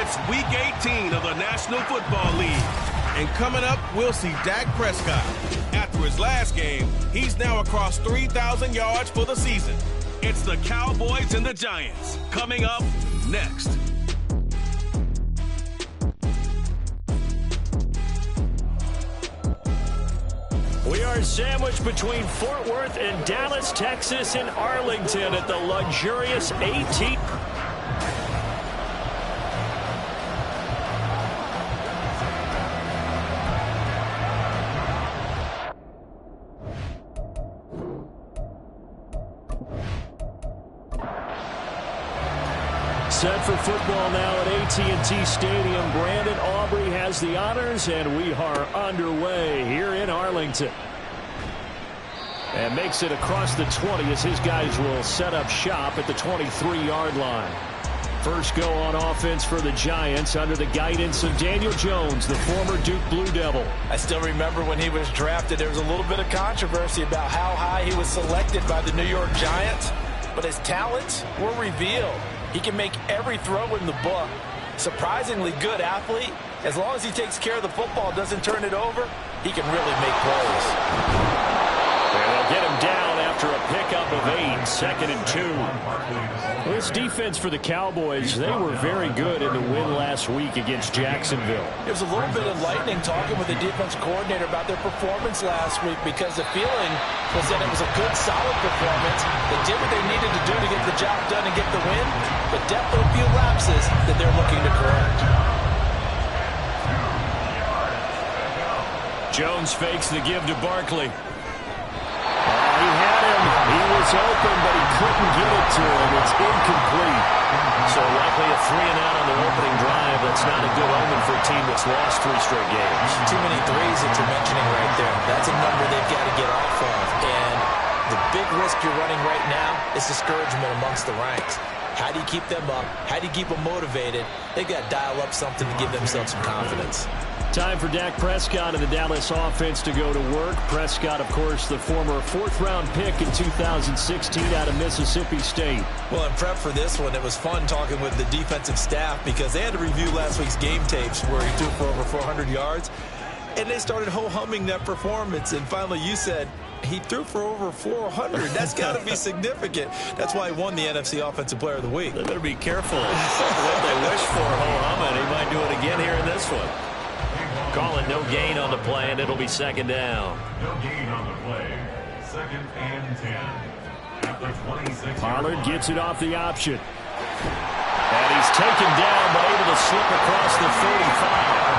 It's Week 18 of the National Football League. And coming up, we'll see Dak Prescott. After his last game, he's now across 3,000 yards for the season. It's the Cowboys and the Giants. Coming up next. We are sandwiched between Fort Worth and Dallas, Texas, and Arlington at the luxurious 18. Set for football now at AT&T Stadium. Brandon Aubrey has the honors, and we are underway here in Arlington. And makes it across the 20 as his guys will set up shop at the 23-yard line. First go on offense for the Giants under the guidance of Daniel Jones, the former Duke Blue Devil. I still remember when he was drafted, there was a little bit of controversy about how high he was selected by the New York Giants, but his talents were revealed. He can make every throw in the book. Surprisingly good athlete. As long as he takes care of the football, doesn't turn it over, he can really make plays. And they'll get him down after a pickup of 8, 2nd and 2. This defense for the Cowboys, they were very good in the win last week against Jacksonville. It was a little bit enlightening talking with the defense coordinator about their performance last week, because the feeling was that it was a good, solid performance. They did what they needed to do to get the job done and get the win, but definitely a few lapses that they're looking to correct. Jones fakes the give to Barkley. He had him. He was open, but he couldn't get it to him. It's incomplete. So likely a 3-and-out on the opening drive. That's not a good omen for a team that's lost 3 straight games. Too many threes that you're mentioning right there. That's a number they've got to get off of. And the big risk you're running right now is discouragement amongst the ranks. How do you keep them up? How do you keep them motivated? They've got to dial up something to give themselves some confidence. Time for Dak Prescott and the Dallas offense to go to work. Prescott, of course, the former 4th-round pick in 2016 out of Mississippi State. Well, in prep for this one, it was fun talking with the defensive staff because they had to review last week's game tapes where he threw for over 400 yards. And they started ho-humming that performance. And finally, you said, he threw for over 400. That's got to be significant. That's why he won the NFC Offensive Player of the Week. They better be careful what they wish for, ho-humming. He might do it again here in this one. Call it no gain on the play, and it'll be 2nd down. No gain on the play. 2nd and 10. At the 26. Pollard gets it off the option. And he's taken down, but able to slip across the 35.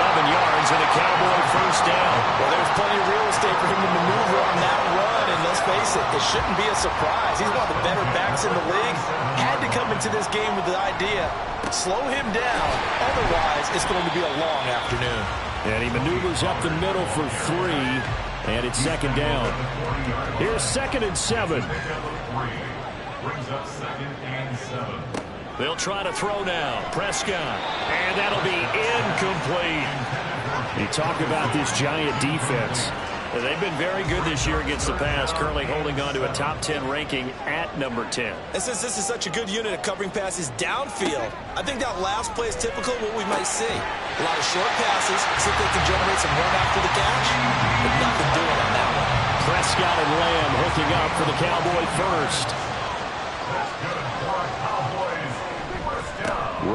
11 yards and a Cowboy 1st down. Well, there's plenty of real estate for him to maneuver on that run, and let's face it, it shouldn't be a surprise. He's one of the better backs in the league. Had to come into this game with the idea, slow him down, otherwise it's going to be a long afternoon. And he maneuvers up the middle for 3, and it's 2nd down. Here's 2nd and 7. Brings up 2nd and 7. They'll try to throw now. Prescott. And that'll be incomplete. You talk about this Giant defense. They've been very good this year against the pass, currently holding on to a top 10 ranking at number 10. And since this is such a good unit of covering passes downfield, I think that last play is typical of what we might see. A lot of short passes, see if they can generate some run after the catch, but nothing doing on that one. Prescott and Lamb hooking up for the Cowboy 1st.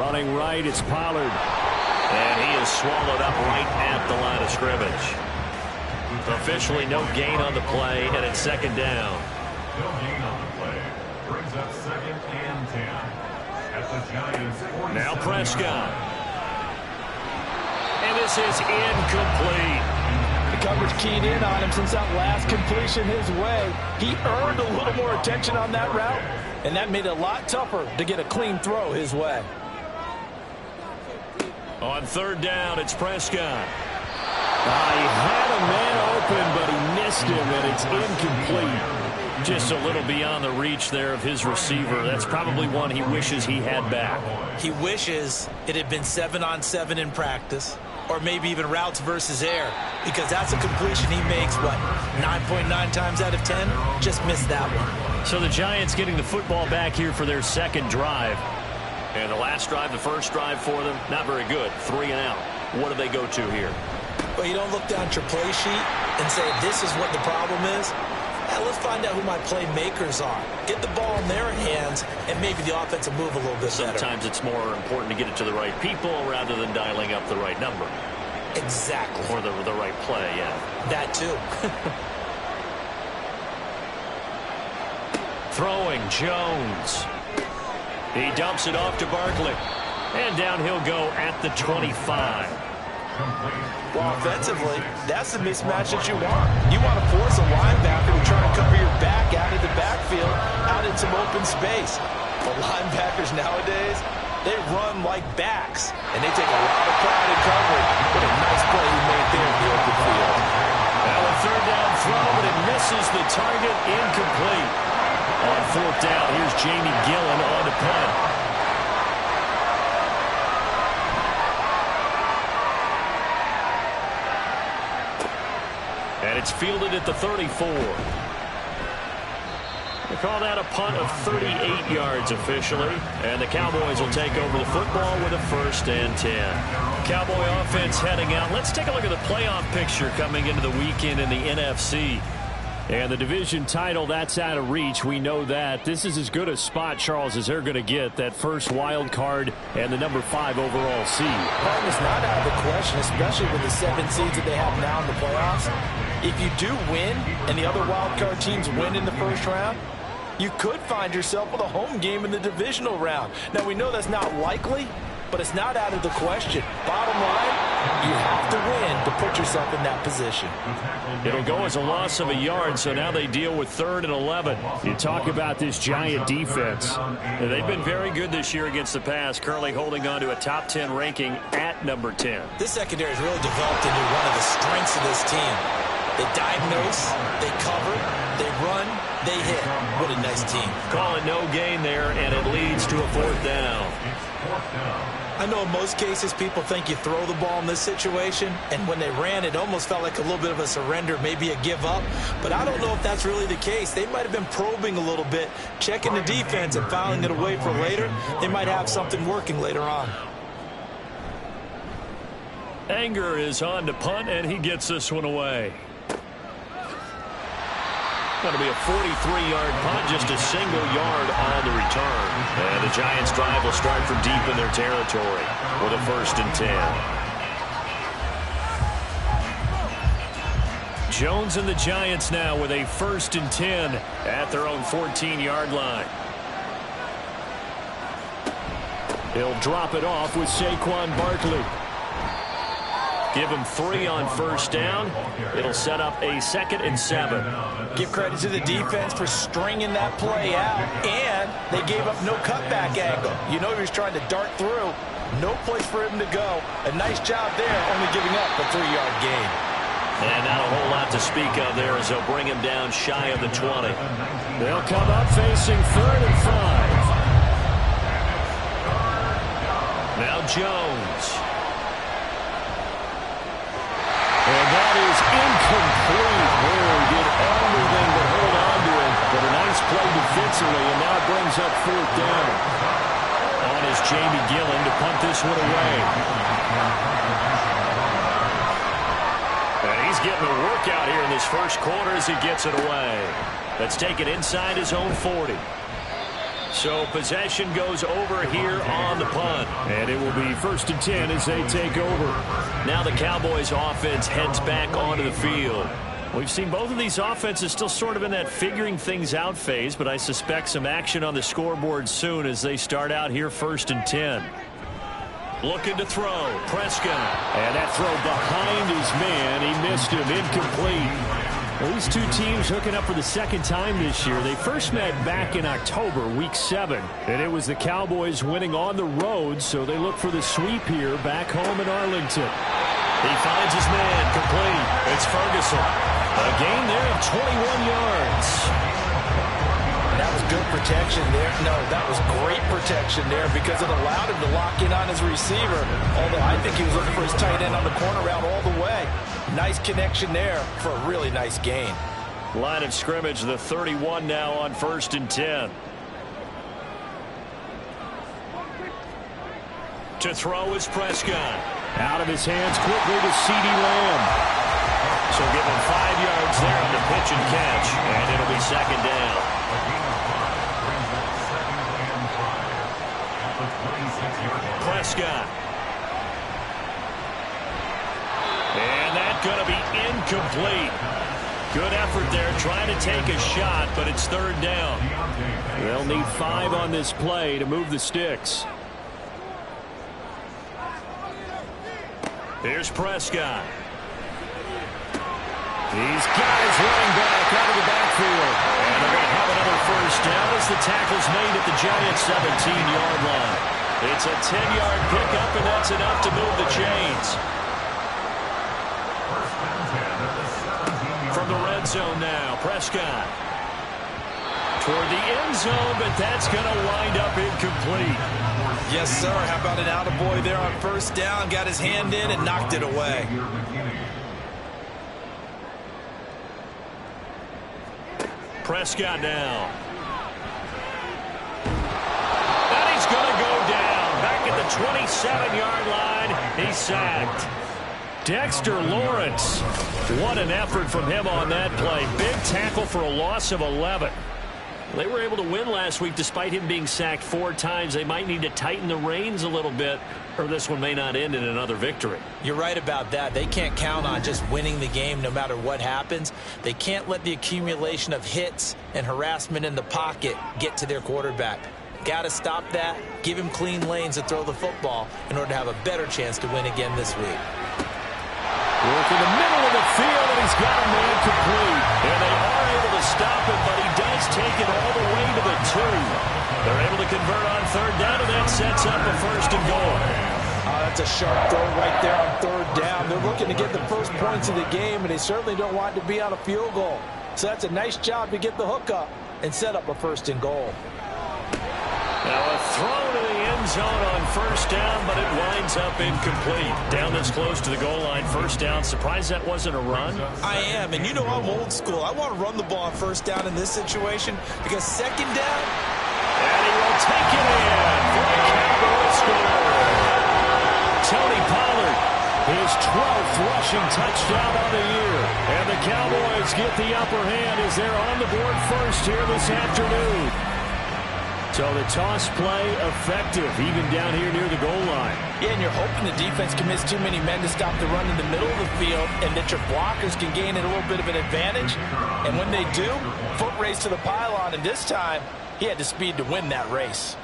Running right, it's Pollard. And he is swallowed up right at the line of scrimmage. Officially no gain on the play, and it's 2nd down. No gain on the play. Brings up 2nd and 10. At the Giants' 47. Now Prescott. And this is incomplete. The coverage keyed in on him since that last completion his way. He earned a little more attention on that route, and that made it a lot tougher to get a clean throw his way. On 3rd down, it's Prescott. He had a man open, but he missed him, and it's incomplete. Just a little beyond the reach there of his receiver. That's probably one he wishes he had back. He wishes it had been 7-on-7 in practice, or maybe even routes versus air, because that's a completion he makes, 9.9 times out of 10? Just missed that one. So the Giants getting the football back here for their 2nd drive. And the last drive, the first drive for them, not very good. 3 and out. What do they go to here? Well, you don't look down at your play sheet and say, this is what the problem is. Let's find out who my playmakers are. Get the ball in their hands, and maybe the offense will move a little bit better. Sometimes it's more important to get it to the right people rather than dialing up the right number. Exactly. Or the right play, yeah. That too. Throwing, Jones. He dumps it off to Barkley. And down he'll go at the 25. Well, offensively, that's the mismatch that you want. You want to force a linebacker to try and cover your back out of the backfield, out in some open space. The linebackers nowadays, they run like backs, and they take a lot of pride in coverage. What a nice play he made there in the open field. Now a third down throw, but it misses the target, incomplete. On fourth down, here's Jamie Gillen on the punt. And it's fielded at the 34. They call that a punt of 38 yards officially. And the Cowboys will take over the football with a 1st and 10. Cowboy offense heading out. Let's take a look at the playoff picture coming into the weekend in the NFC. And the division title, that's out of reach. We know that. This is as good a spot, Charles, as they're going to get. That first wild card and the number 5 overall seed. It's not out of the question, especially with the 7 seeds that they have now in the playoffs. If you do win and the other wild card teams win in the first round, you could find yourself with a home game in the divisional round. Now, we know that's not likely, but it's not out of the question. Bottom line, you have to win to put yourself in that position. It'll go as a loss of a yard, so now they deal with 3rd and 11. You talk about this Giant defense. They've been very good this year against the pass, currently holding on to a top 10 ranking at number 10. This secondary has really developed into one of the strengths of this team. They diagnose, they cover, they run, they hit. What a nice team. Call it no gain there, and it leads to a 4th down. I know in most cases people think you throw the ball in this situation, and when they ran, it almost felt like a little bit of a surrender, maybe a give up. But I don't know if that's really the case. They might have been probing a little bit, checking the defense and filing it away for later. They might have something working later on. Anger is on to punt, and he gets this one away. Going to be a 43-yard punt, just a single yard on the return. And the Giants' drive will start from deep in their territory with a 1st and 10. Jones and the Giants now with a 1st and 10 at their own 14-yard line. He'll drop it off with Saquon Barkley. Give him 3 on 1st down. It'll set up a 2nd and 7. Give credit to the defense for stringing that play out, and they gave up no cutback angle. You know he was trying to dart through. No place for him to go. A nice job there, only giving up a 3-yard gain. And not a whole lot to speak of there as they'll bring him down shy of the 20. They'll come up facing 3rd and 5. Now Jones. And that is incomplete. He did everything but hold on to it. But a nice play defensively, and now it brings up 4th down. On is Jamie Gillen to punt this one away. And he's getting a workout here in this first quarter as he gets it away. Let's take it inside his own 40. So possession goes over here on the punt. And it will be 1st and 10 as they take over. Now the Cowboys offense heads back onto the field. We've seen both of these offenses still sort of in that figuring things out phase, but I suspect some action on the scoreboard soon as they start out here 1st and 10. Looking to throw. Prescott. And that throw behind his man. He missed him. Incomplete. Well, these two teams hooking up for the 2nd time this year. They first met back in October, week 7. And it was the Cowboys winning on the road, so they look for the sweep here back home in Arlington. He finds his man, complete. It's Ferguson. A gain there of 21 yards. That was good protection there. No, that was great protection there because it allowed him to lock in on his receiver. Although I think he was looking for his tight end on the corner route all the way. Nice connection there for a really nice gain. Line of scrimmage, the 31 now on 1st and 10. To throw is Prescott. Out of his hands quickly to CeeDee Lamb. So give him 5 yards there on the pitch and catch. And it'll be second down. Prescott. And that's going to be incomplete. Good effort there trying to take a shot, but it's third down. They'll need 5 on this play to move the sticks. Here's Prescott. He's got his running back out of the backfield. And they're going to have another first down as the tackle's made at the Giants' 17-yard line. It's a 10-yard pickup, and that's enough to move the chains. From the red zone now, Prescott. Toward the end zone, but that's going to wind up incomplete. Yes, sir. How about an attaboy there on first down? Got his hand in and knocked it away. Prescott now. And he's going to go down. Back at the 27-yard line. He's sacked. Dexter Lawrence. What an effort from him on that play. Big tackle for a loss of 11. They were able to win last week despite him being sacked 4 times. They might need to tighten the reins a little bit, or this one may not end in another victory. You're right about that. They can't count on just winning the game no matter what happens. They can't let the accumulation of hits and harassment in the pocket get to their quarterback. Got to stop that, give him clean lanes to throw the football in order to have a better chance to win again this week. Work in the middle of the field, and he's got a man complete. And they are able to stop him, but he does take it all the way to the 2. They're able to convert on third down, and that sets up a first and goal. That's a sharp throw right there on third down. They're looking to get the first points of the game, and they certainly don't want to be on a field goal. So that's a nice job to get the hook up and set up a first and goal. Now a throw to the end zone on first down, but it winds up incomplete. Down this close to the goal line, first down. Surprised that wasn't a run? I am, and you know I'm old school. I want to run the ball on first down in this situation because second down. And he will take it in for the Cowboys score. Tony Pollard, his 12th rushing touchdown of the year. And the Cowboys get the upper hand as they're on the board first here this afternoon. So the toss play effective, even down here near the goal line. Yeah, and you're hoping the defense commits too many men to stop the run in the middle of the field and that your blockers can gain a little bit of an advantage. And when they do, foot race to the pylon, and this time he had the speed to win that race.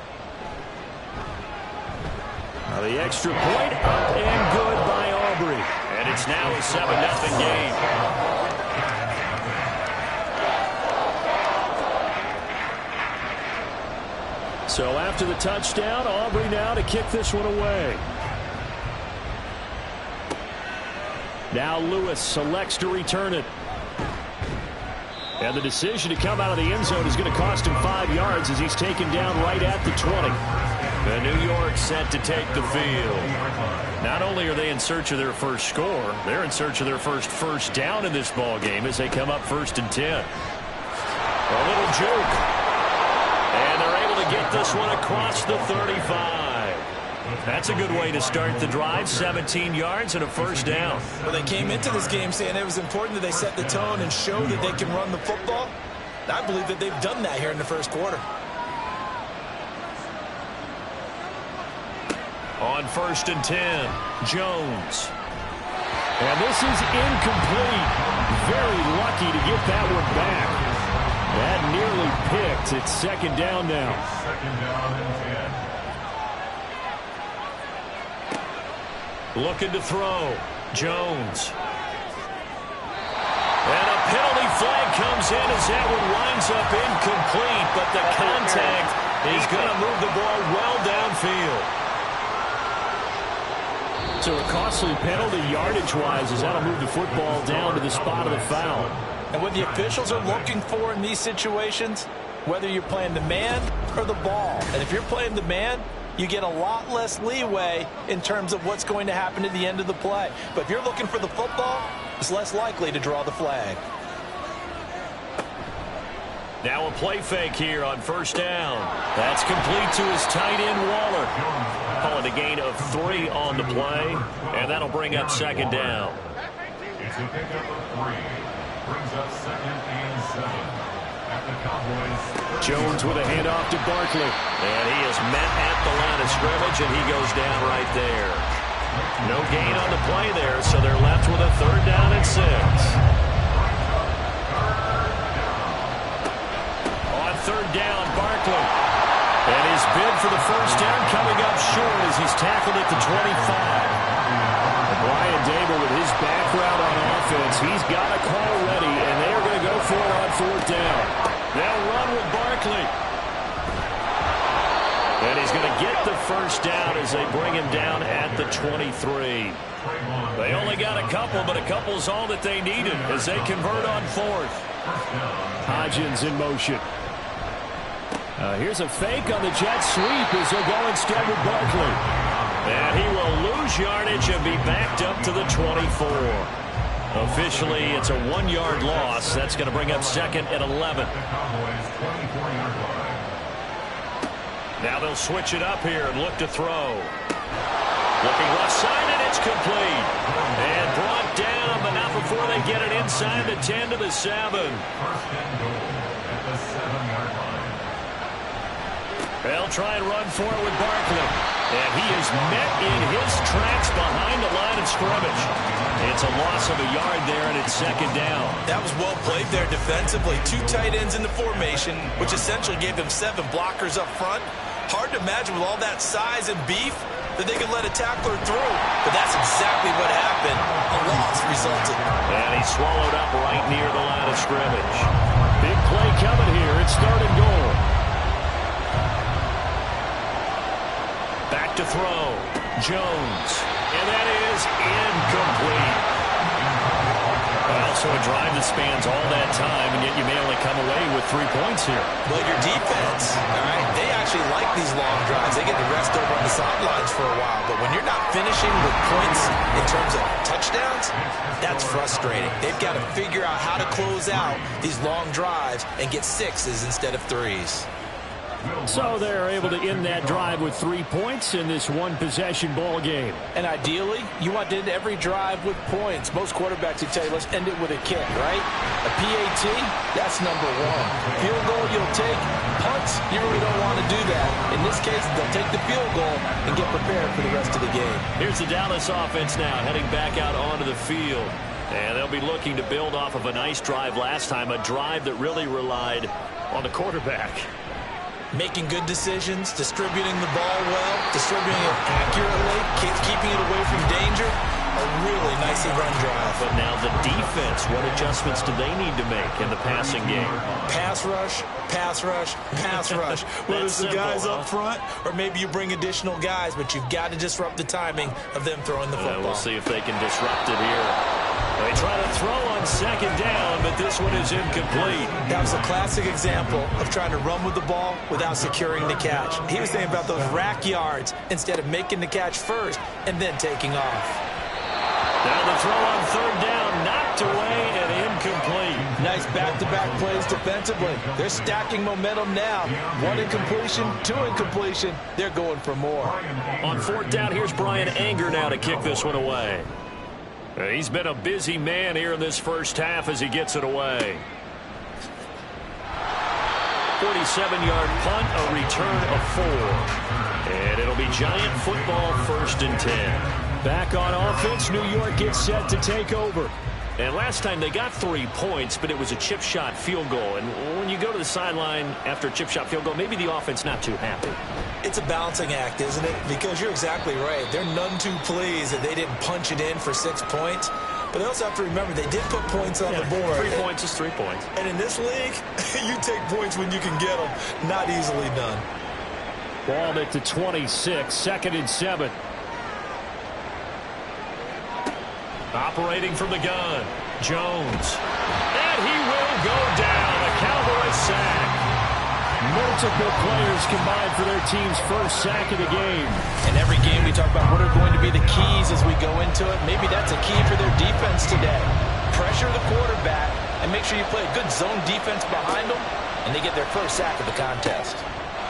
Now the extra point up and good by Aubrey. And it's now a 7-0 game. So after the touchdown, Aubrey now to kick this one away. Now Lewis selects to return it. And the decision to come out of the end zone is going to cost him 5 yards as he's taken down right at the 20. The New York set to take the field. Not only are they in search of their first score, they're in search of their first down in this ball game as they come up 1st and 10. A little joke. And they're able to get this one across the 35. That's a good way to start the drive. 17 yards and a first down. Well, they came into this game saying it was important that they set the tone and show that they can run the football. I believe that they've done that here in the first quarter. On 1st and 10, Jones. And this is incomplete. Very lucky to get that one back. That nearly picked. It's second down now. Second down and 10. Looking to throw. Jones. And a penalty flag comes in as that one winds up incomplete, but the contact is going to move the ball well downfield. So a costly penalty yardage-wise as that'll move the football down to the spot of the foul. And what the officials are looking for in these situations, whether you're playing the man or the ball. And if you're playing the man, you get a lot less leeway in terms of what's going to happen at the end of the play. But if you're looking for the football, it's less likely to draw the flag. Now a play fake here on first down. That's complete to his tight end, Waller. call it a gain of 3 on the play, and that'll bring up second down. It's a pickup of 3. Brings up 2nd and 7 at the Cowboys. Jones with a handoff to Barkley. And he is met at the line of scrimmage, and he goes down right there. No gain on the play there, so they're left with a 3rd down and 6. On 3rd down, Barkley. And his bid for the first down coming up short as he's tackled at the 25. Brian Dable, with his background on offense, he's got a call ready, and they are going to go for it on 4th down. They'll run with Barkley. And he's going to get the first down as they bring him down at the 23. They only got a couple, but a couple's all that they needed as they convert on 4th. Hodgins in motion. Here's a fake on the jet sweep as he'll go instead with Barkley. And he will lose yardage and be backed up to the 24. Officially, it's a 1-yard loss. That's going to bring up 2nd and 11. Now they'll switch it up here and look to throw. Looking left side, and it's complete. And brought down, but not before they get it inside the 10 to the 7. They'll try and run for it with Barkley. And he is met in his tracks behind the line of scrimmage. It's a loss of a yard there, and it's 2nd down. That was well played there defensively. 2 tight ends in the formation, which essentially gave them 7 blockers up front. Hard to imagine with all that size and beef that they could let a tackler through. But that's exactly what happened. A loss resulted. And he swallowed up right near the line of scrimmage. Big play coming here. It's 3rd and goal. Back to throw. Jones. And that is incomplete. Also a drive that spans all that time, and yet you may only come away with 3 points here. Well, your defense, all right, they actually like these long drives. They get to rest over on the sidelines for a while. But when you're not finishing with points in terms of touchdowns, that's frustrating. They've got to figure out how to close out these long drives and get 6s instead of 3s. So they're able to end that drive with 3 points in this one-possession ball game. And ideally, you want to end every drive with points. Most quarterbacks would tell you, let's end it with a kick, right? A PAT, that's number 1. Field goal you'll take. Punts, you really don't want to do that. In this case, they'll take the field goal and get prepared for the rest of the game. Here's the Dallas offense now, heading back out onto the field. And they'll be looking to build off of a nice drive last time, a drive that really relied on the quarterback. Making good decisions, distributing the ball well, distributing it accurately, keeping it away from danger. A really nicely run drive. But now the defense, what adjustments do they need to make in the passing game? Pass rush, pass rush, pass rush. Whether it's the guys up front or maybe you bring additional guys, but you've got to disrupt the timing of them throwing the football. We'll see if they can disrupt it here. They try to throw on 2nd down, but this one is incomplete. That was a classic example of trying to run with the ball without securing the catch. He was thinking about those rack yards instead of making the catch first and then taking off. Now the throw on 3rd down, knocked away and incomplete. Nice back-to-back plays defensively. They're stacking momentum now. 1 incompletion, 2 incompletion. They're going for more. On 4th down, here's Brian Anger now to kick this one away. He's been a busy man here in this first half as he gets it away. 47-yard punt, a return of 4. And it'll be Giant football 1st and 10. Back on offense, New York gets set to take over. And last time they got 3 points, but it was a chip shot field goal. And when you go to the sideline after a chip shot field goal, maybe the offense not too happy. It's a balancing act, isn't it? Because you're exactly right. They're none too pleased that they didn't punch it in for 6 points. But they also have to remember they did put points on the board. 3 points is 3 points. And in this league, you take points when you can get them. Not easily done. Ball at the 26, 2nd and 7. Operating from the gun, Jones. And he will go down. A Cowboys sack. Multiple players combined for their team's first sack of the game. In every game we talk about what are going to be the keys as we go into it. Maybe that's a key for their defense today. Pressure the quarterback and make sure you play a good zone defense behind them, and they get their first sack of the contest.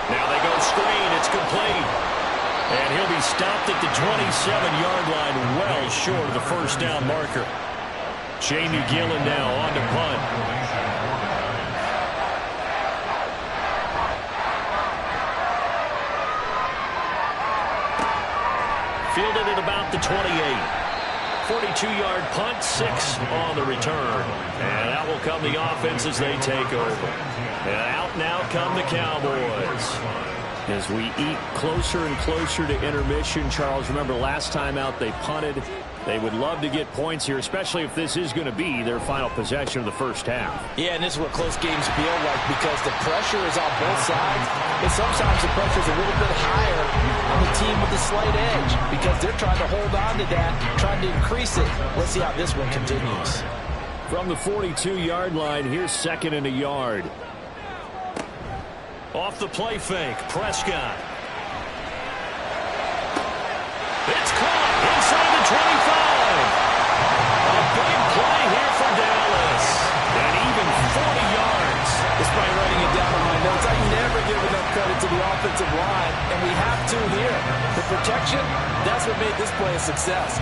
Now they go screen. It's complete. And he'll be stopped at the 27-yard line, well short of the first down marker. Shane Gillen now on to punt. Fielded at about the 28. 42-yard punt, 6 on the return. And out will come the offense as they take over. And out now come the Cowboys. As we eat closer and closer to intermission, Charles, remember last time out they punted. They would love to get points here, especially if this is going to be their final possession of the first half. Yeah, and this is what close games feel like because the pressure is on both sides. And sometimes the pressure is a little bit higher on the team with the slight edge because they're trying to hold on to that, trying to increase it. Let's see how this one continues. From the 42-yard line, here's 2nd and a yard. Off the play fake, Prescott. It's caught inside the 25. A big play here for Dallas. And even 40 yards. Despite writing it down on my notes, I never give enough credit to the offensive line, and we have to here. The protection, that's what made this play a success.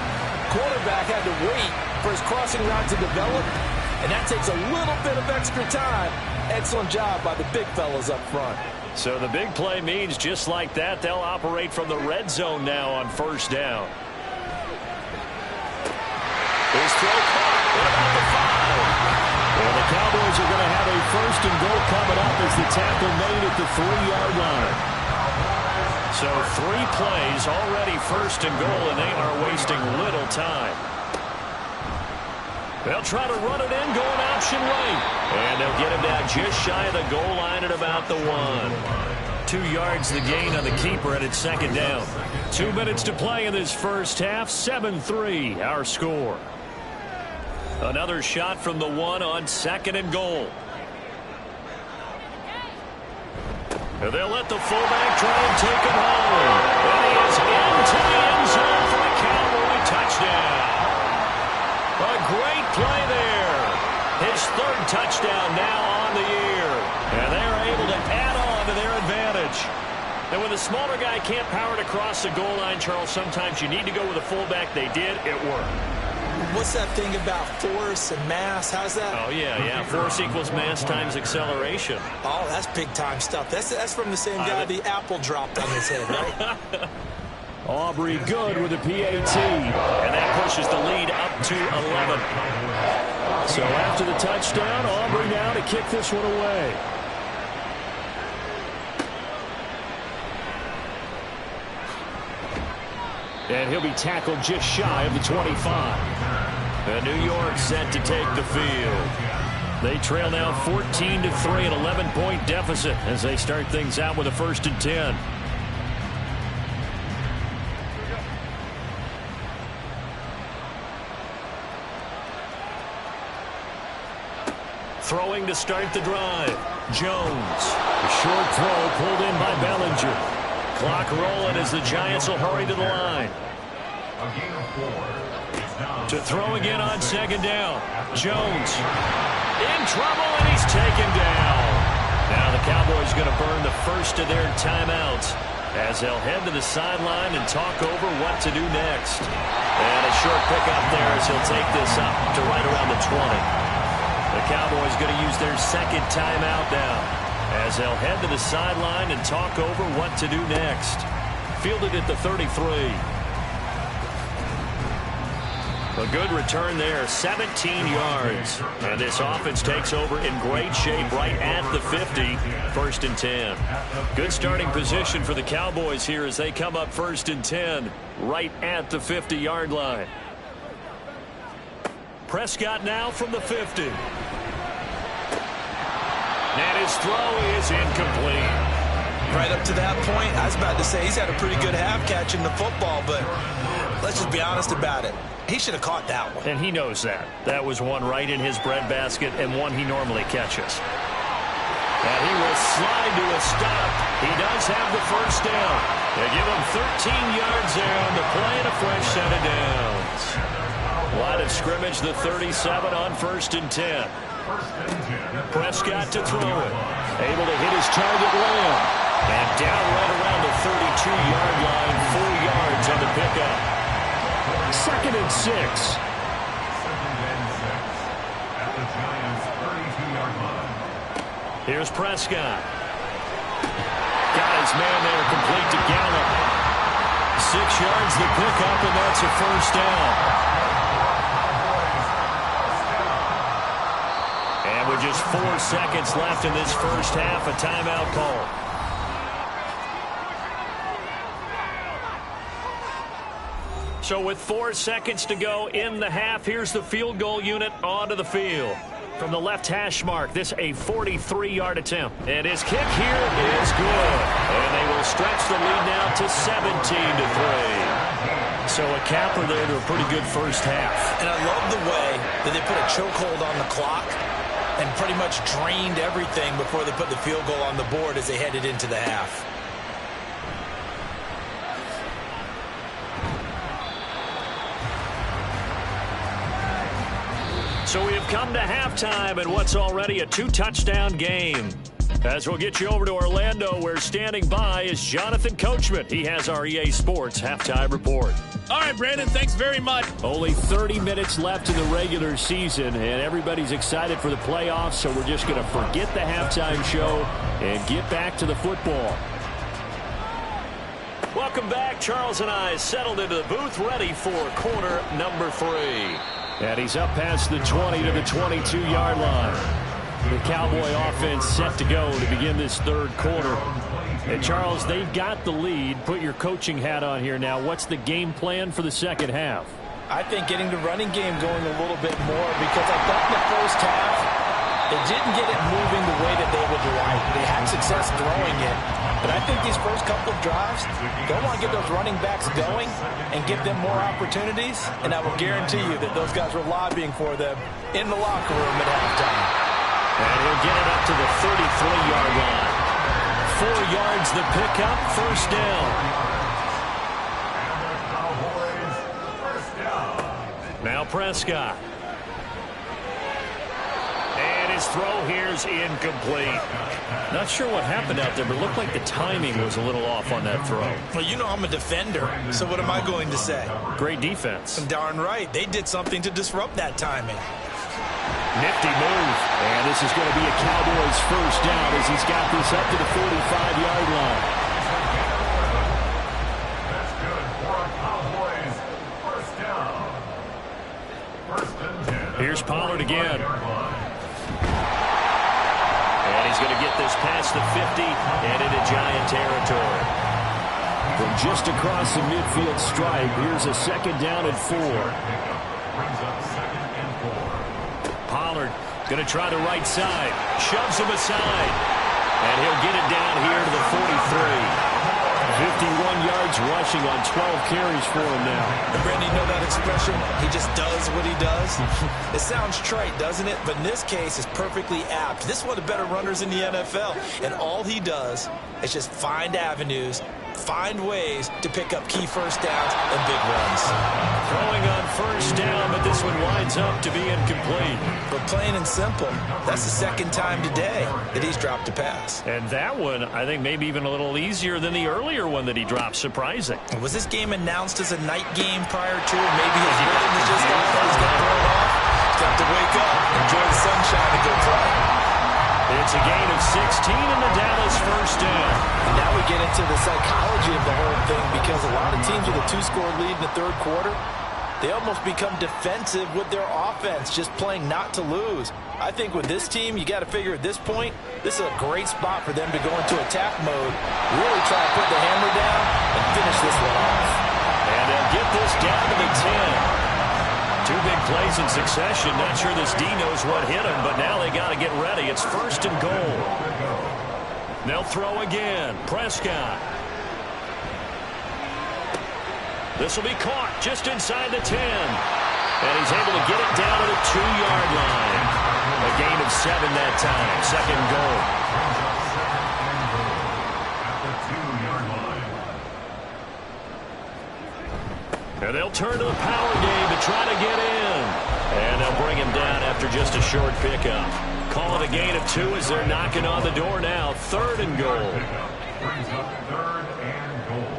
Quarterback had to wait for his crossing route to develop, and that takes a little bit of extra time. Excellent job by the big fellas up front. So the big play means just like that, they'll operate from the red zone now on first down. His throw caught at about the 5. Well, the Cowboys are going to have a first and goal coming up as the tackle made at the 3-yard line. So 3 plays already first and goal, and they are wasting little time. They'll try to run it in, going option right. And they'll get him down just shy of the goal line at about the 1. 2 yards the gain on the keeper, and it's 2nd down. 2 minutes to play in this first half. 7-3 our score. Another shot from the 1 on 2nd and goal. And they'll let the fullback try and take him home. And he is into the end zone for a Cowboy touchdown. A great play there. His 3rd touchdown now on the year. And they're able to add on to their advantage. And when the smaller guy can't power it across the goal line, Charles, sometimes you need to go with a fullback. They did. It worked. What's that thing about force and mass? How's that? Oh, yeah. Force equals mass times acceleration. Oh, that's big-time stuff. That's from the same guy the apple dropped on his head, right? Aubrey good with a PAT. And that pushes the lead up to 11. So after the touchdown, Aubrey now to kick this one away. And he'll be tackled just shy of the 25. And New York set to take the field. They trail now 14-3, an 11-point deficit as they start things out with a 1st and 10. Throwing to start the drive. Jones. A short throw pulled in by Bellinger. Clock rolling as the Giants will hurry to the line. To throw again on 2nd down. Jones in trouble, and he's taken down. Now the Cowboys going to burn the first of their timeouts as they'll head to the sideline and talk over what to do next. And a short pickup there as he'll take this up to right around the 20. The Cowboys going to use their 2nd timeout now as they'll head to the sideline and talk over what to do next. Fielded at the 33. A good return there, 17 yards. And this offense takes over in great shape right at the 50, 1st and 10. Good starting position for the Cowboys here as they come up 1st and 10 right at the 50-yard line. Prescott now from the 50. And his throw is incomplete. Right up to that point, I was about to say he's had a pretty good half catching the football, but let's just be honest about it. He should have caught that one. And he knows that. That was one right in his breadbasket and one he normally catches. And he will slide to a stop. He does have the 1st down. They give him 13 yards there on the play and a fresh set of downs. Line of scrimmage, the 37 on 1st and 10. Prescott to throw it. Able to hit his target Lamb. And down right around the 32-yard line, 4 yards on the pickup. 2nd and 6. 2nd and 6 at the Giants' 32-yard line. Here's Prescott. Got his man there, complete to Gallup. 6 yards the pickup, and that's a first down. And with just 4 seconds left in this first half, a timeout call. So with 4 seconds to go in the half, here's the field goal unit onto the field. From the left hash mark, this a 43-yard attempt. And his kick here is good. And they will stretch the lead now to 17-3. So a capper there to a pretty good first half. And I love the way that they put a chokehold on the clock and pretty much drained everything before they put the field goal on the board as they headed into the half. So we have come to halftime in what's already a 2-touchdown game. As we'll get you over to Orlando, where standing by is Jonathan Coachman. He has our EA Sports halftime report. All right, Brandon, thanks very much. Only 30 minutes left in the regular season, and everybody's excited for the playoffs, so we're just going to forget the halftime show and get back to the football. Welcome back. Charles and I settled into the booth, ready for quarter number 3. And he's up past the 20 to the 22-yard line. The Cowboy offense set to go to begin this third quarter. And Charles, they've got the lead. Put your coaching hat on here now. What's the game plan for the second half? I think getting the running game going a little bit more, because I thought in the first half they didn't get it moving the way that they would like. They had success throwing it. But I think these first couple of drives, they want to get those running backs going and give them more opportunities. And I will guarantee you that those guys were lobbying for them in the locker room at halftime. And he'll get it up to the 33-yard line. 4 yards the pickup, first down. Now Prescott. And his throw here's incomplete. Not sure what happened out there, but it looked like the timing was a little off on that throw. Well, you know I'm a defender, so what am I going to say? Great defense. Darn right. They did something to disrupt that timing. Nifty move. And this is going to be a Cowboys first down as he's got this up to the 45-yard line. That's good for a Cowboys first down. 1st and 10. Here's Pollard again. And he's going to get this past the 50 and into Giant territory. From just across the midfield stripe, here's a 2nd down and 4. Brings up 2nd and 4. Pollard going to try the right side. Shoves him aside. And he'll get it down here to the 43. 51 yards rushing on 12 carries for him now. And Brandon, you know that expression? He just does what he does. It sounds trite, doesn't it? But in this case, it's perfectly apt. This is one of the better runners in the NFL. And all he does is just find avenues, find ways to pick up key first downs and big runs. Throwing on first down, but this one winds up to be incomplete. But plain and simple, that's the 2nd time today that he's dropped a pass. And that one, I think, maybe even a little easier than the earlier one that he dropped. Surprising. Was this game announced as a night game prior to, or maybe his rhythm is just off? He's got thrown off. He's got to wake up, enjoy the sunshine, and go play. It's a gain of 16 in the Dallas first down. And now we get into the psychology of the whole thing, because a lot of teams with a 2-score lead in the third quarter, they almost become defensive with their offense, just playing not to lose. I think with this team, you got to figure at this point, this is a great spot for them to go into attack mode, really try to put the hammer down and finish this one off. And they'll get this down to the 10. 2 big plays in succession. Not sure this D knows what hit him, but now they got to get ready. It's 1st and goal. They'll throw again. Prescott. This will be caught just inside the 10. And he's able to get it down to the 2-yard line. A gain of 7 that time. 2nd goal. And they'll turn to the power game to try to get in. And they'll bring him down after just a short pickup. Call it a gain of 2 as they're knocking on the door now. 3rd and goal. brings up 3rd and goal.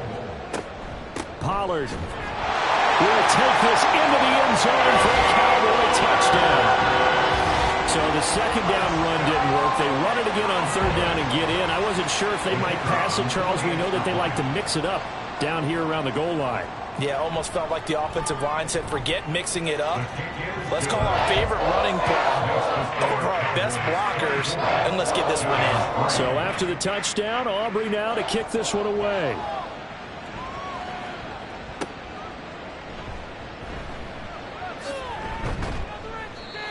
Pollard will take this into the end zone for a Cowboy touchdown. So the second down run didn't work. They run it again on 3rd down and get in. I wasn't sure if they might pass it, Charles. We know that they like to mix it up down here around the goal line. Yeah, almost felt like the offensive line said, forget mixing it up. Let's call our favorite running play over our best blockers, and let's get this one in. So after the touchdown, Aubrey now to kick this one away.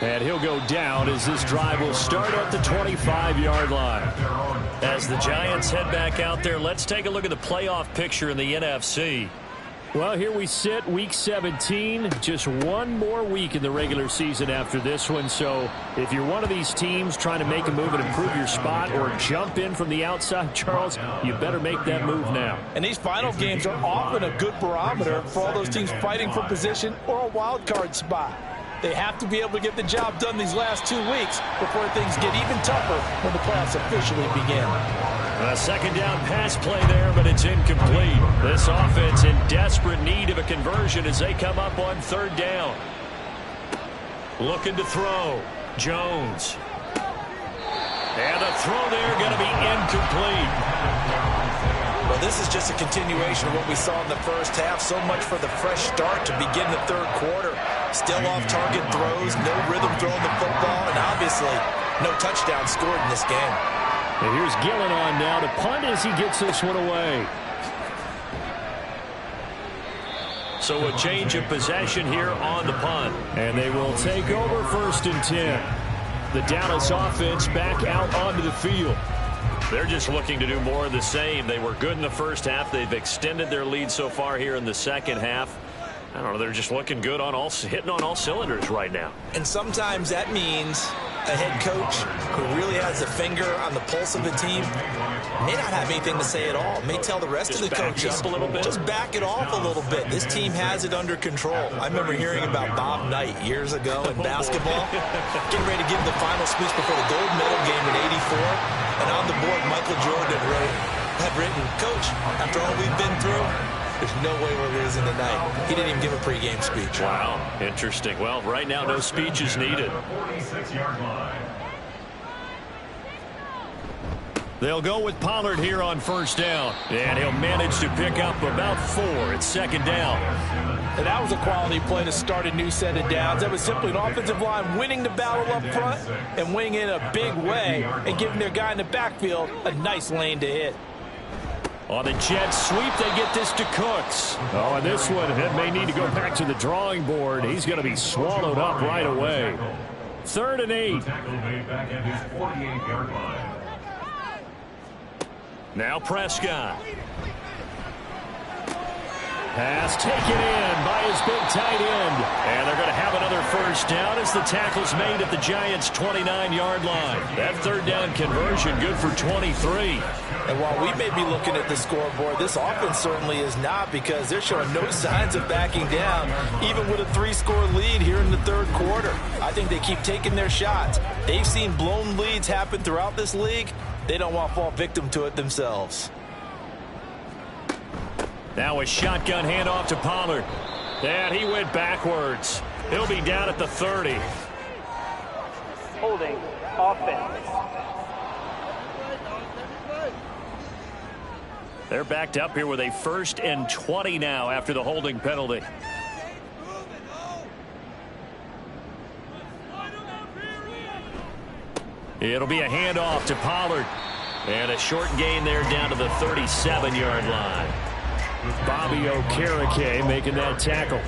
And he'll go down as this drive will start at the 25-yard line. As the Giants head back out there, let's take a look at the playoff picture in the NFC. Well, here we sit, Week 17. Just one more week in the regular season after this one. So if you're one of these teams trying to make a move and improve your spot or jump in from the outside, Charles, you better make that move now. And these final games are often a good barometer for all those teams fighting for position or a wild card spot. They have to be able to get the job done these last 2 weeks before things get even tougher when the playoffs officially begin. A second down pass play there, but it's incomplete. This offense in desperate need of a conversion as they come up on 3rd down. Looking to throw. Jones. And the throw there going to be incomplete. Well, this is just a continuation of what we saw in the first half. So much for the fresh start to begin the 3rd quarter. Still off-target throws, no rhythm throwing the football, and obviously no touchdown scored in this game. And here's Gillen on now to punt as he gets this one away. So a change of possession here on the punt. And they will take over 1st and 10. The Dallas offense back out onto the field. They're just looking to do more of the same. They were good in the first half. They've extended their lead so far here in the second half. I don't know, they're just looking good on hitting on all cylinders right now. And sometimes that means a head coach who really has a finger on the pulse of the team may not have anything to say at all. May tell the rest of the coaches, just back it off a little bit. This team has it under control. I remember hearing about Bob Knight years ago in basketball, getting ready to give the final speech before the gold medal game in '84. And on the board, Michael Jordan had written, "Coach, after all we've been through, there's no way we're losing tonight." He didn't even give a pregame speech. Wow, interesting. Well, right now, no speech is needed. 46-yard line. They'll go with Pollard here on 1st down. And he'll manage to pick up about 4 at 2nd down. And that was a quality play to start a new set of downs. That was simply an offensive line winning the battle up front and winning in a big way and giving their guy in the backfield a nice lane to hit. On the jet sweep, they get this to Cooks. Oh, and this one may need to go back to the drawing board. He's going to be swallowed up right away. 3rd and 8. Tackle made back at his 48-yard line. Now Prescott. Pass taken in by his big tight end. And they're going to have another 1st down as the tackle's made at the Giants' 29-yard line. That 3rd down conversion good for 23. And while we may be looking at the scoreboard, this offense certainly is not, because they're showing no signs of backing down, even with a 3-score lead here in the 3rd quarter. I think they keep taking their shots. They've seen blown leads happen throughout this league. They don't want to fall victim to it themselves. Now a shotgun handoff to Pollard. And he went backwards. He'll be down at the 30. Holding offense. They're backed up here with a 1st and 20 now after the holding penalty. It'll be a handoff to Pollard. And a short gain there down to the 37-yard line. Bobby Okereke making that tackle. A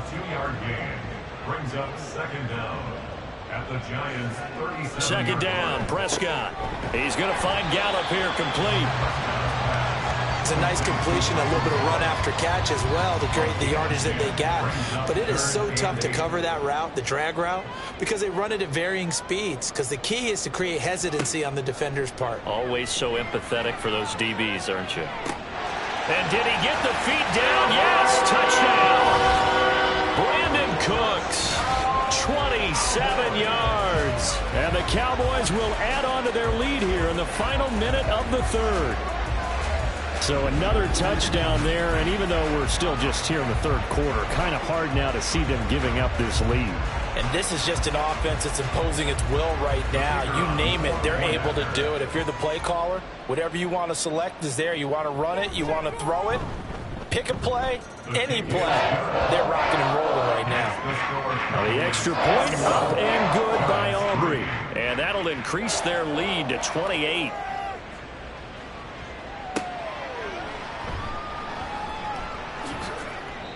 2-yard gain brings up 2nd down at the Giants' 37. 2nd down, Prescott. He's going to find Gallup here complete. It's a nice completion, a little bit of run after catch as well to create the yardage that they got. But it is so tough to cover that route, the drag route, because they run it at varying speeds. Because the key is to create hesitancy on the defender's part. Always so empathetic for those DBs, aren't you? And did he get the feet down? Yes, touchdown. Brandon Cooks, 27 yards. And they the Cowboys will add on to their lead here in the final minute of the third. So another touchdown there, and even though we're still just here in the third quarter, kind of hard now to see them giving up this lead. And this is just an offense that's imposing its will right now. You name it, they're able to do it. If you're the play caller, whatever you want to select is there. You want to run it, you want to throw it, pick a play, any play. They're rocking and rolling right now. The extra point up and good by Aubrey. And that'll increase their lead to 28.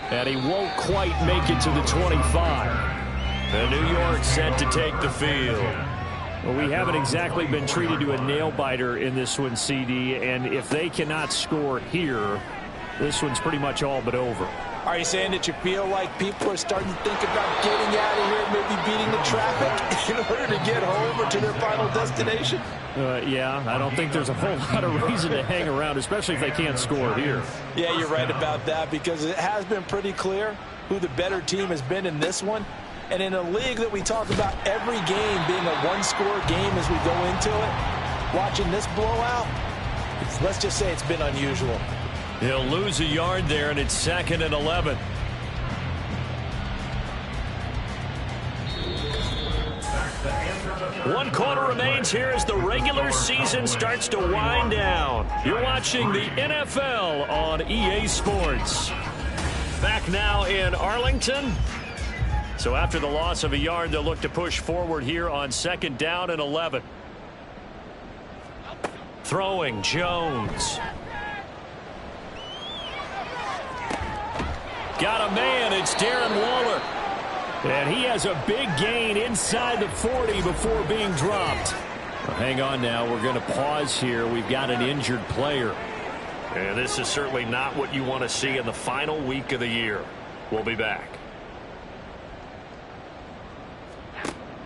And he won't quite make it to the 25. And New York set to take the field. Well, we haven't exactly been treated to a nail-biter in this one, CD. And if they cannot score here, this one's pretty much all but over. Are you saying that you feel like people are starting to think about getting out of here, maybe beating the traffic in order to get home or to their final destination? Yeah, I don't think there's a whole lot of reason to hang around, especially if they can't score here. Yeah, you're right about that, because it has been pretty clear who the better team has been in this one. And in a league that we talk about every game being a one-score game as we go into it, watching this blowout, let's just say it's been unusual. He'll lose a yard there, and it's 2nd and 11. One quarter remains here as the regular season starts to wind down. You're watching the NFL on EA Sports. Back now in Arlington. So after the loss of a yard, they'll look to push forward here on 2nd down and 11. Throwing, Jones. Got a man, it's Darren Waller. And he has a big gain inside the 40 before being dropped. Well, hang on now, we're going to pause here. We've got an injured player. And this is certainly not what you want to see in the final week of the year. We'll be back.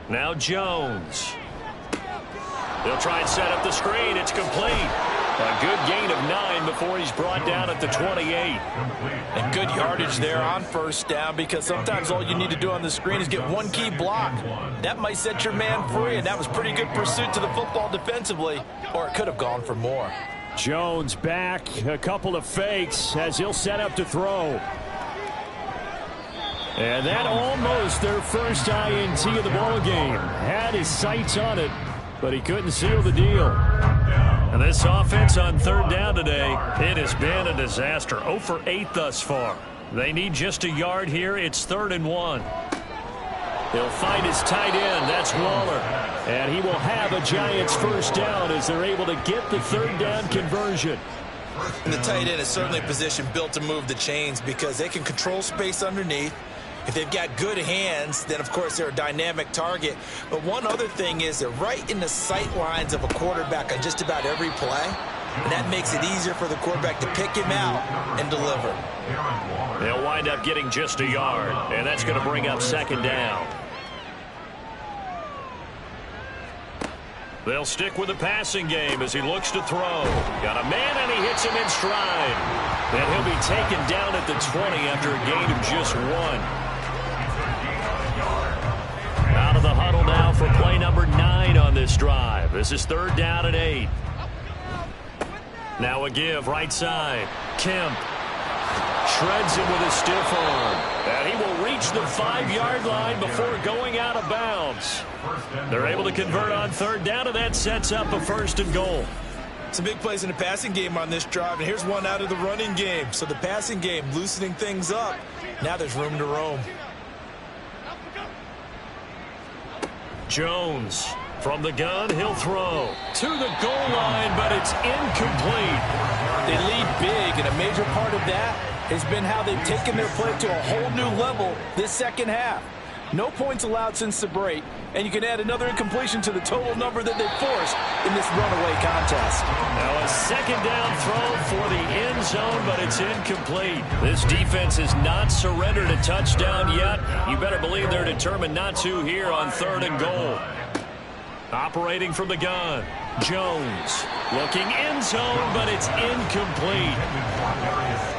Now Jones. They'll try and set up the screen. It's complete. A good gain of 9 before he's brought down at the 28. And good yardage there on 1st down, because sometimes all you need to do on the screen is get one key block. That might set your man free, and that was pretty good pursuit to the football defensively, or it could have gone for more. Jones back, a couple of fakes as he'll set up to throw. And that almost their first INT of the ball game. Had his sights on it, but he couldn't seal the deal. And this offense on 3rd down today, it has been a disaster. 0 for 8 thus far. They need just a yard here. It's 3rd and 1. He'll find his tight end. That's Waller. And he will have a Giants 1st down as they're able to get the 3rd down conversion. And the tight end is certainly a position built to move the chains, because they can control space underneath. If they've got good hands, then, of course, they're a dynamic target. But one other thing is they're right in the sight lines of a quarterback on just about every play. And that makes it easier for the quarterback to pick him out and deliver. They'll wind up getting just a yard, and that's going to bring up 2nd down. They'll stick with the passing game as he looks to throw. Got a man, and he hits him in stride. And he'll be taken down at the 20 after a gain of just 1. Out of the huddle now for play number 9 on this drive. This is 3rd down and 8. Now a give right side. Kemp shreds him with a stiff arm. And he will reach the 5-yard line before going out of bounds. They're able to convert on 3rd down, and that sets up a 1st and goal. Some big plays in the passing game on this drive, and here's one out of the running game. So the passing game loosening things up. Now there's room to roam. Jones from the gun, he'll throw to the goal line, but it's incomplete. They lead big, and a major part of that has been how they've taken their play to a whole new level this 2nd half. No points allowed since the break, and you can add another incompletion to the total number that they've forced in this runaway contest. Now a 2nd down throw for the end zone, but it's incomplete. This defense has not surrendered a touchdown yet. You better believe they're determined not to here on 3rd and goal. Operating from the gun. Jones looking end zone, but it's incomplete.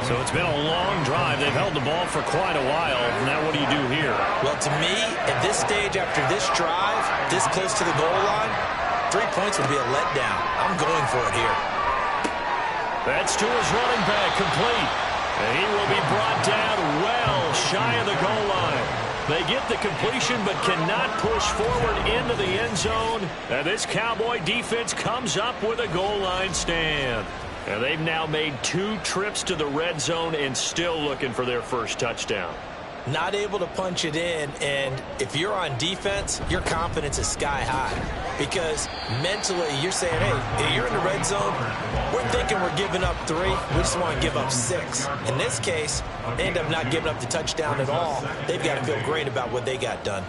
So it's been a long drive. They've held the ball for quite a while. Now what do you do here? Well, to me, at this stage after this drive, this close to the goal line, 3 points would be a letdown. I'm going for it here. That's to his running back, complete. And he will be brought down well shy of the goal line. They get the completion but cannot push forward into the end zone. And this Cowboy defense comes up with a goal line stand. And they've now made 2 trips to the red zone and still looking for their first touchdown. Not able to punch it in, and if you're on defense, your confidence is sky high. Because mentally, you're saying, hey, you're in the red zone, we're thinking we're giving up 3, we just want to give up 6. In this case, they end up not giving up the touchdown at all. They've got to feel great about what they got done.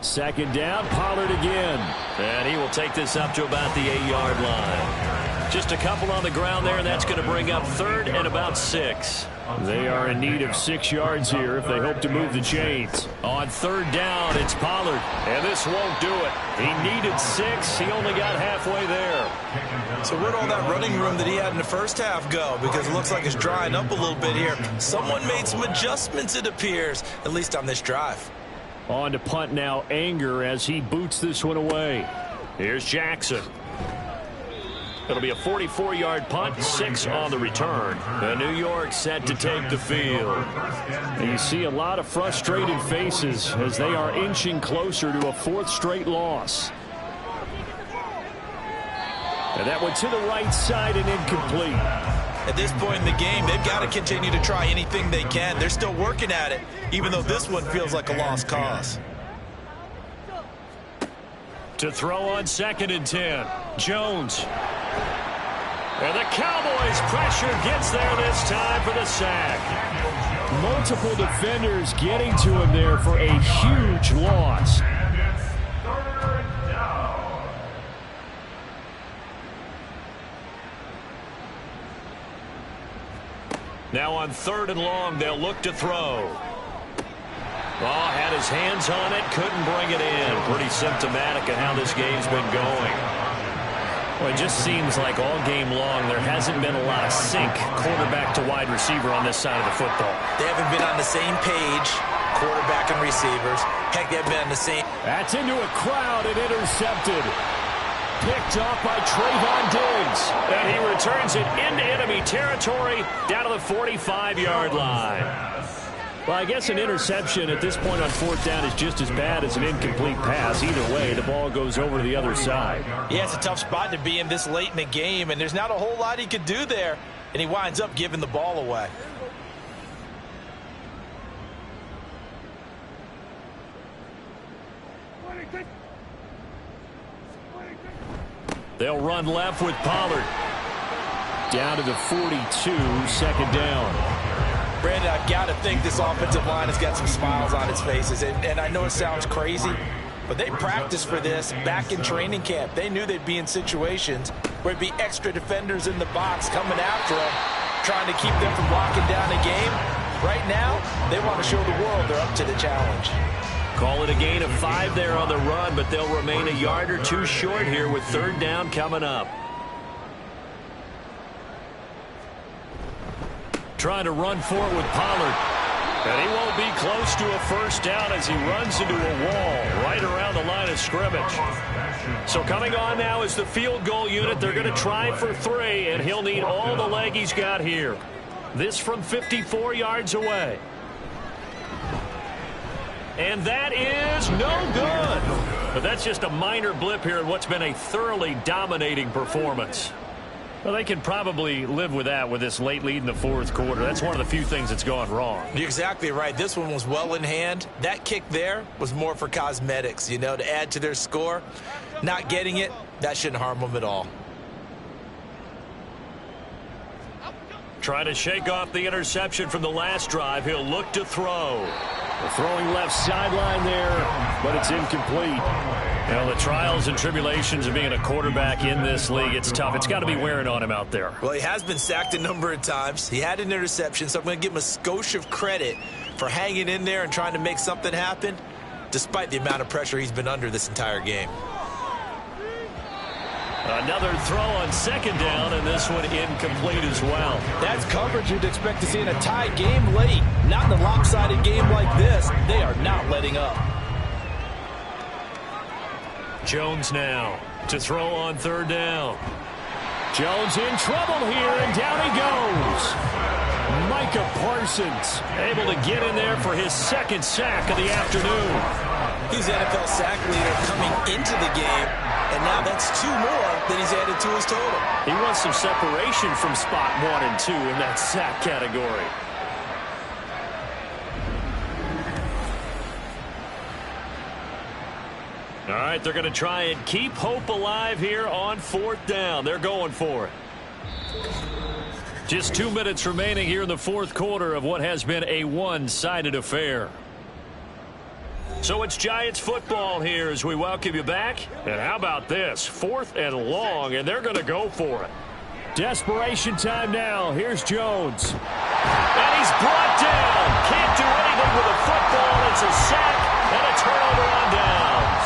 Second down, Pollard again. And he will take this up to about the 8-yard line. Just a couple on the ground there, and that's going to bring up 3rd and about 6. They are in need of 6 yards here if they hope to move the chains. On 3rd down, it's Pollard, and this won't do it. He needed 6. He only got halfway there. So where'd all that running room that he had in the first half go? Because it looks like it's drying up a little bit here. Someone made some adjustments, it appears, at least on this drive. On to punt now, Anger, as he boots this one away. Here's Jackson. It'll be a 44-yard punt, 6 on the return. And New York set to take the field. And you see a lot of frustrated faces as they are inching closer to a 4th straight loss. And that one to the right side and incomplete. At this point in the game, they've got to continue to try anything they can. They're still working at it, even though this one feels like a lost cause. To throw on 2nd and 10, Jones. And the Cowboys pressure gets there this time for the sack. Multiple defenders getting to him there for a huge loss. And it's 3rd down. Now on 3rd and long, they'll look to throw. Oh, had his hands on it, couldn't bring it in. Pretty symptomatic of how this game's been going. Well, it just seems like all game long there hasn't been a lot of sync quarterback to wide receiver on this side of the football. They haven't been on the same page, quarterback and receivers. Heck, they haven't been on the same. That's into a crowd and intercepted. Picked off by Trayvon Diggs. And he returns it into enemy territory down to the 45-yard line. Well, I guess an interception at this point on 4th down is just as bad as an incomplete pass. Either way, the ball goes over to the other side. Yeah, it's a tough spot to be in this late in the game, and there's not a whole lot he could do there, and he winds up giving the ball away. They'll run left with Pollard. Down to the 42, 2nd down. Brandon, I've got to think this offensive line has got some smiles on its faces. And I know it sounds crazy, but they practiced for this back in training camp. They knew they'd be in situations where it'd be extra defenders in the box coming after them, trying to keep them from locking down the game. Right now, they want to show the world they're up to the challenge. Call it a gain of 5 there on the run, but they'll remain a yard or 2 short here with 3rd down coming up. Trying to run for it with Pollard. And he won't be close to a first down as he runs into a wall right around the line of scrimmage. So coming on now is the field goal unit. They're going to try for 3, and he'll need all the leg he's got here. This from 54 yards away. And that is no good. But that's just a minor blip here in what's been a thoroughly dominating performance. Well, they can probably live with that with this late lead in the 4th quarter. That's one of the few things that's gone wrong. You're exactly right. This one was well in hand. That kick there was more for cosmetics, you know, to add to their score. Not getting it, that shouldn't harm them at all. Trying to shake off the interception from the last drive. He'll look to throw. Throwing left sideline there, but it's incomplete. Well, the trials and tribulations of being a quarterback in this league, it's tough. It's got to be wearing on him out there. Well, he has been sacked a number of times. He had an interception, so I'm going to give him a skosh of credit for hanging in there and trying to make something happen, despite the amount of pressure he's been under this entire game. Another throw on second down, and this one incomplete as well. That's coverage you'd expect to see in a tie game late. Not in a lopsided game like this. They are not letting up. Jones now to throw on third down. Jones in trouble here, and down he goes. Micah Parsons able to get in there for his second sack of the afternoon. He's NFL sack leader coming into the game, and now that's 2 more than he's added to his total. He wants some separation from spot 1 and 2 in that sack category. All right, they're going to try and keep hope alive here on 4th down. They're going for it. Just 2 minutes remaining here in the 4th quarter of what has been a one-sided affair. So it's Giants football here as we welcome you back. And how about this? 4th and long, and they're going to go for it. Desperation time now. Here's Jones. And he's brought down. Can't do anything with a football. It's a sack and a turnover on downs.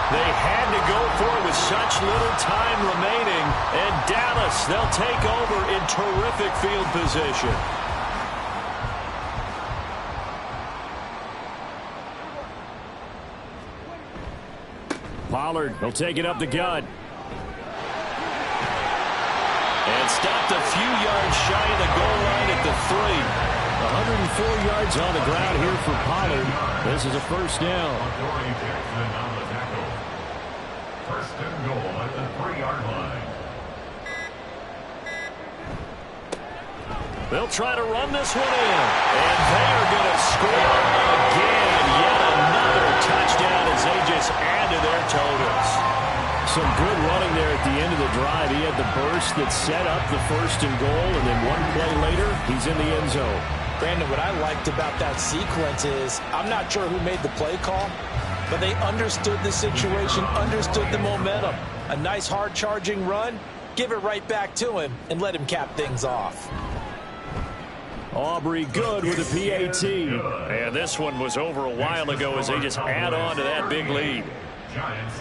They had to go for it with such little time remaining. And Dallas, they'll take over in terrific field position. Pollard will take it up the gut. And stopped a few yards shy of the goal line at the 3. 104 yards on the ground here for Pollard. This is a first down. First and goal at the 3-yard line. They'll try to run this one in. And they are going to score again. Yet another touchdown as they just add to their totals. Some good running there at the end of the drive. He had the burst that set up the first and goal, and then one play later, he's in the end zone. Brandon, what I liked about that sequence is I'm not sure who made the play call, but they understood the situation, understood the momentum. A nice hard-charging run, give it right back to him, and let him cap things off. Aubrey good with a PAT. And this one was over a while ago as they just add on to that big lead. Giants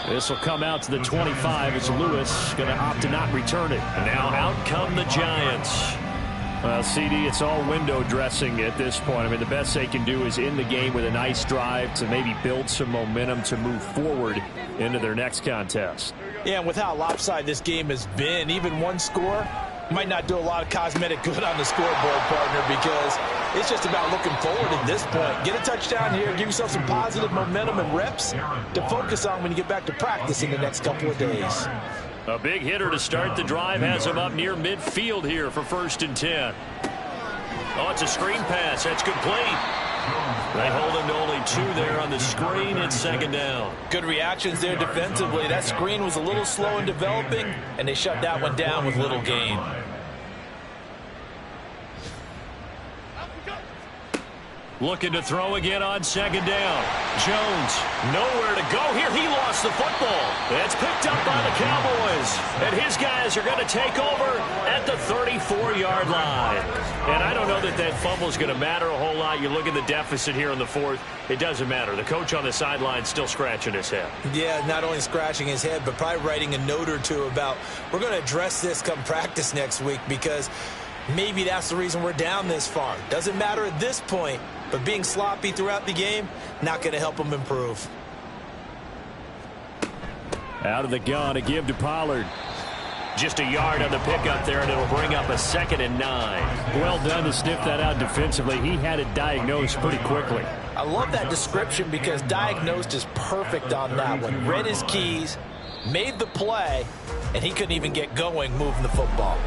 3. This will come out to the 25 as Lewis going to opt to not return it. And now out come the Giants. Well, CD, it's all window dressing at this point. I mean, the best they can do is end the game with a nice drive to maybe build some momentum to move forward into their next contest. Yeah, and with how lopsided this game has been, even one score might not do a lot of cosmetic good on the scoreboard, partner, because it's just about looking forward at this point. Get a touchdown here, give yourself some positive momentum and reps to focus on when you get back to practice in the next couple of days. A big hitter to start the drive has him up near midfield here for 1st and 10. Oh, it's a screen pass. That's complete. They hold him to only 2 there on the screen. It's 2nd down. Good reactions there defensively. That screen was a little slow in developing, and they shut that one down with little gain. Looking to throw again on 2nd down. Jones, nowhere to go here. He lost the football. It's picked up by the Cowboys. And his guys are going to take over at the 34-yard line. And I don't know that that fumble is going to matter a whole lot. You look at the deficit here in the 4th. It doesn't matter. The coach on the sideline still scratching his head. Yeah, not only scratching his head, but probably writing a note or two about we're going to address this come practice next week because maybe that's the reason we're down this far. Doesn't matter at this point. But being sloppy throughout the game, not going to help them improve. Out of the gun, a give to Pollard. Just a yard on the pickup there, and it'll bring up a 2nd and 9. Well done to sniff that out defensively. He had it diagnosed pretty quickly. I love that description because diagnosed is perfect on that one. Read his keys, made the play, and he couldn't even get going moving the football.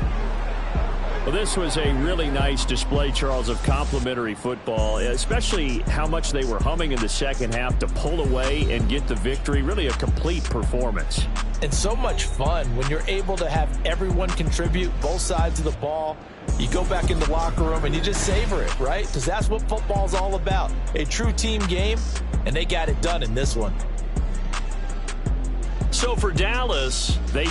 Well, this was a really nice display, Charles, of complimentary football, especially how much they were humming in the second half to pull away and get the victory. Really a complete performance. And so much fun when you're able to have everyone contribute both sides of the ball. You go back in the locker room and you just savor it, right? Because that's what football's all about. A true team game, and they got it done in this one. So for Dallas, they